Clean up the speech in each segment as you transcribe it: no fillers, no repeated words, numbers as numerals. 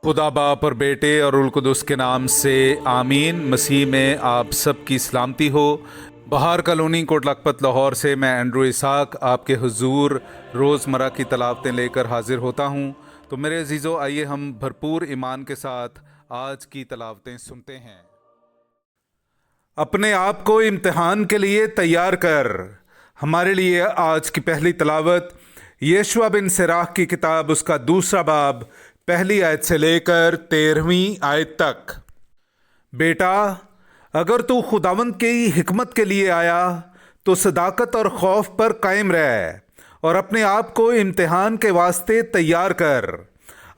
खुदा बाप और बेटे और उल कुदस के नाम से आमीन। मसीह में आप सब की सलामती हो। बहार कॉलोनी कोट लखपत लाहौर से मैं एंड्रू इसाक आपके हुजूर रोज़मर्रा की तलावतें लेकर हाजिर होता हूँ। तो मेरे अजीज़ों, आइए हम भरपूर ईमान के साथ आज की तलावतें सुनते हैं। अपने आप को इम्तिहान के लिए तैयार कर। हमारे लिए आज की पहली तलावत यशुआ बिन सिराह की किताब, उसका दूसरा बाब, पहली आयत से लेकर 13वीं आयत तक। बेटा, अगर तू खुदावंद की हिकमत के लिए आया तो सदाकत और खौफ पर कायम रह और अपने आप को इम्तिहान के वास्ते तैयार कर।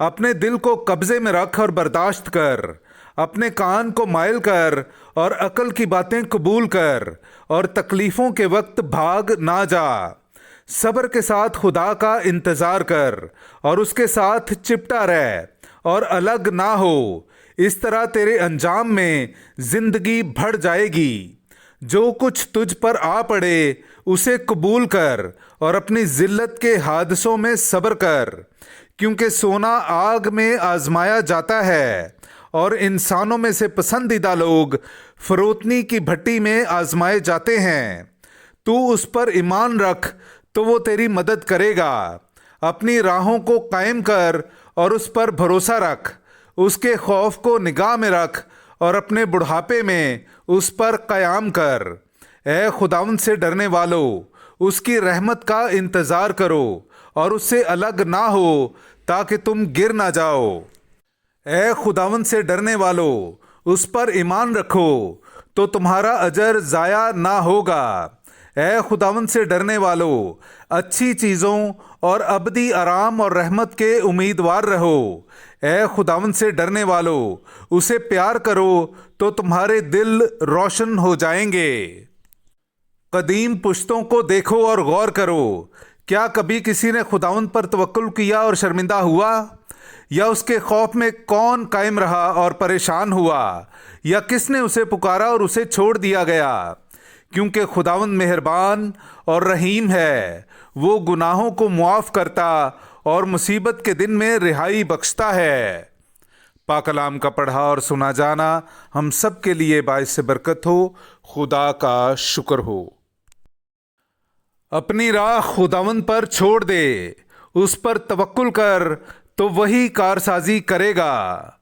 अपने दिल को कब्जे में रख और बर्दाश्त कर। अपने कान को मायल कर और अकल की बातें कबूल कर और तकलीफ़ों के वक्त भाग ना जा। सब्र के साथ खुदा का इंतज़ार कर और उसके साथ चिपटा रह और अलग ना हो। इस तरह तेरे अंजाम में जिंदगी बढ़ जाएगी। जो कुछ तुझ पर आ पड़े उसे कबूल कर और अपनी जिल्लत के हादसों में सब्र कर, क्योंकि सोना आग में आजमाया जाता है और इंसानों में से पसंदीदा लोग फरोतनी की भट्टी में आजमाए जाते हैं। तू उस पर ईमान रख तो वो तेरी मदद करेगा। अपनी राहों को कायम कर और उस पर भरोसा रख। उसके खौफ को निगाह में रख और अपने बुढ़ापे में उस पर क़याम कर। ए खुदावंद से डरने वालों, उसकी रहमत का इंतज़ार करो और उससे अलग ना हो ताकि तुम गिर ना जाओ। ए खुदावंद से डरने वालों, उस पर ईमान रखो तो तुम्हारा अजर ज़ाया ना होगा। ए खुदावंद से डरने वालों, अच्छी चीज़ों और अबदी आराम और रहमत के उम्मीदवार रहो। ए खुदावंद से डरने वालों, उसे प्यार करो तो तुम्हारे दिल रोशन हो जाएंगे। कदीम पुश्तों को देखो और गौर करो। क्या कभी किसी ने खुदावंद पर तवक्कुल किया और शर्मिंदा हुआ? या उसके खौफ में कौन कायम रहा और परेशान हुआ? या किसने उसे पुकारा और उसे छोड़ दिया गया? क्योंकि खुदावंद मेहरबान और रहीम है, वो गुनाहों को मुआफ़ करता और मुसीबत के दिन में रिहाई बख्शता है। पाक कलाम का पढ़ा और सुना जाना हम सब के लिए बाइस बरकत हो। खुदा का शुक्र हो। अपनी राह खुदावंद पर छोड़ दे, उस पर तवक्कुल कर तो वही कारसाजी करेगा।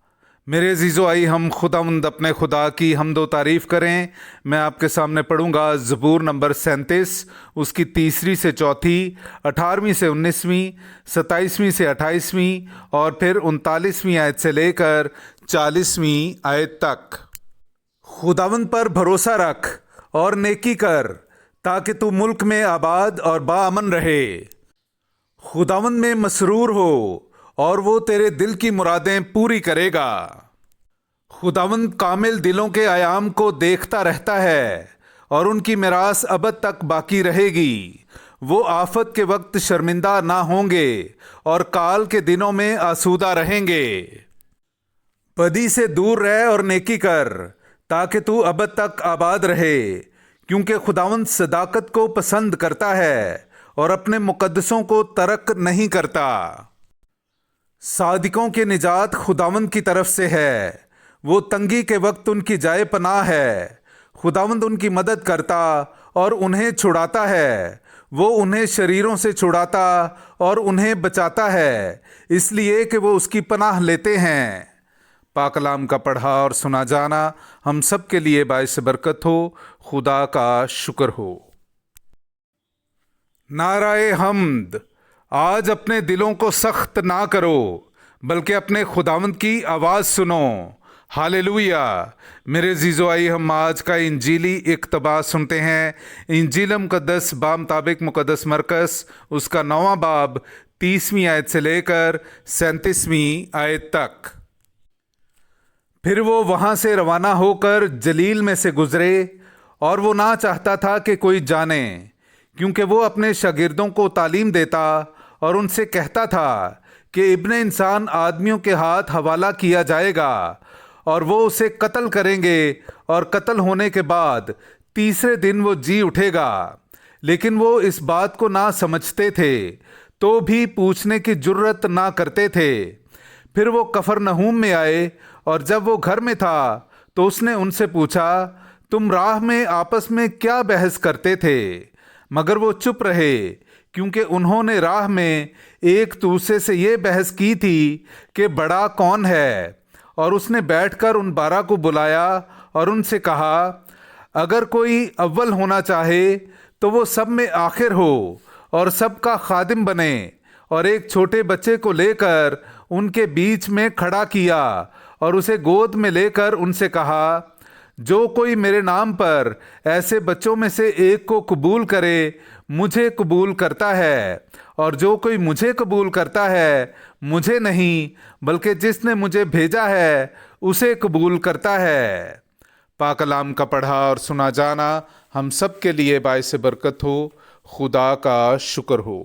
मेरे अजीज़ों, आई हम खुदावंद अपने खुदा की हम्दो तारीफ़ करें। मैं आपके सामने पढ़ूंगा ज़बूर नंबर 37, उसकी 3री से 4थी, 18वीं से 19वीं, 27वीं से 28वीं और फिर 39वीं आयत से लेकर 40वीं आयत तक। खुदावंद पर भरोसा रख और नेकी कर ताकि तू मुल्क में आबाद और बाअमन रहे। खुदावंद में मसरूर हो और वो तेरे दिल की मुरादें पूरी करेगा। खुदावंद कामिल दिलों के आयाम को देखता रहता है और उनकी मिरास अबद तक बाकी रहेगी। वो आफत के वक्त शर्मिंदा ना होंगे और काल के दिनों में आसूदा रहेंगे। बदी से दूर रह और नेकी कर ताकि तू अबद तक आबाद रहे, क्योंकि खुदावंद सदाकत को पसंद करता है और अपने मुकद्दसों को तरक नहीं करता। सादिकों की निजात खुदावंद की तरफ से है, वो तंगी के वक्त उनकी जाए पनाह है। खुदावंद उनकी मदद करता और उन्हें छुड़ाता है। वो उन्हें शरीरों से छुड़ाता और उन्हें बचाता है, इसलिए कि वो उसकी पनाह लेते हैं। पाक कलाम का पढ़ा और सुना जाना हम सब के लिए बाइस बरकत हो। खुदा का शुक्र हो। नाराए हम्द। आज अपने दिलों को सख्त ना करो, बल्कि अपने खुदावंद की आवाज़ सुनो। हालेलुया। मेरे अजीज़ों, आई हम आज का इंजीली इक़्तिबास सुनते हैं। इंजील मुक़द्दस बामुताबिक मुक़द्दस मरकस, उसका 9वां बाब, 30वीं आयत से लेकर 37वीं आयत तक। फिर वो वहाँ से रवाना होकर जलील में से गुजरे और वो ना चाहता था कि कोई जाने, क्योंकि वो अपने शागिर्दों को तालीम देता और उनसे कहता था कि इब्ने इंसान आदमियों के हाथ हवाला किया जाएगा और वो उसे कत्ल करेंगे और कत्ल होने के बाद तीसरे दिन वो जी उठेगा। लेकिन वो इस बात को ना समझते थे तो भी पूछने की जुर्रत ना करते थे। پھر وہ کفرنہوم میں آئے، اور جب وہ گھر میں تھا تو اس نے ان سے پوچھا، تم راہ میں آپس میں کیا بحث کرتے تھے؟ مگر وہ چپ رہے، کیونکہ انہوں نے راہ میں ایک دوسرے سے یہ بحث کی تھی کہ بڑا کون ہے۔ اور اس نے بیٹھ کر ان 12 کو بلایا اور ان سے کہا، اگر کوئی اول ہونا چاہے تو وہ سب میں آخر ہو اور سب کا خادم بنے۔ اور ایک چھوٹے بچے کو لے کر ان کے بیچ میں کھڑا کیا اور اسے گود میں لے کر ان سے کہا، جو کوئی میرے نام پر ایسے بچوں میں سے ایک کو قبول کرے مجھے قبول کرتا ہے، اور جو کوئی مجھے قبول کرتا ہے مجھے نہیں بلکہ جس نے مجھے بھیجا ہے اسے قبول کرتا ہے۔ پاک کلام کا پڑھا اور سنا جانا ہم سب کے لیے باعث برکت ہو۔ خدا کا شکر ہو۔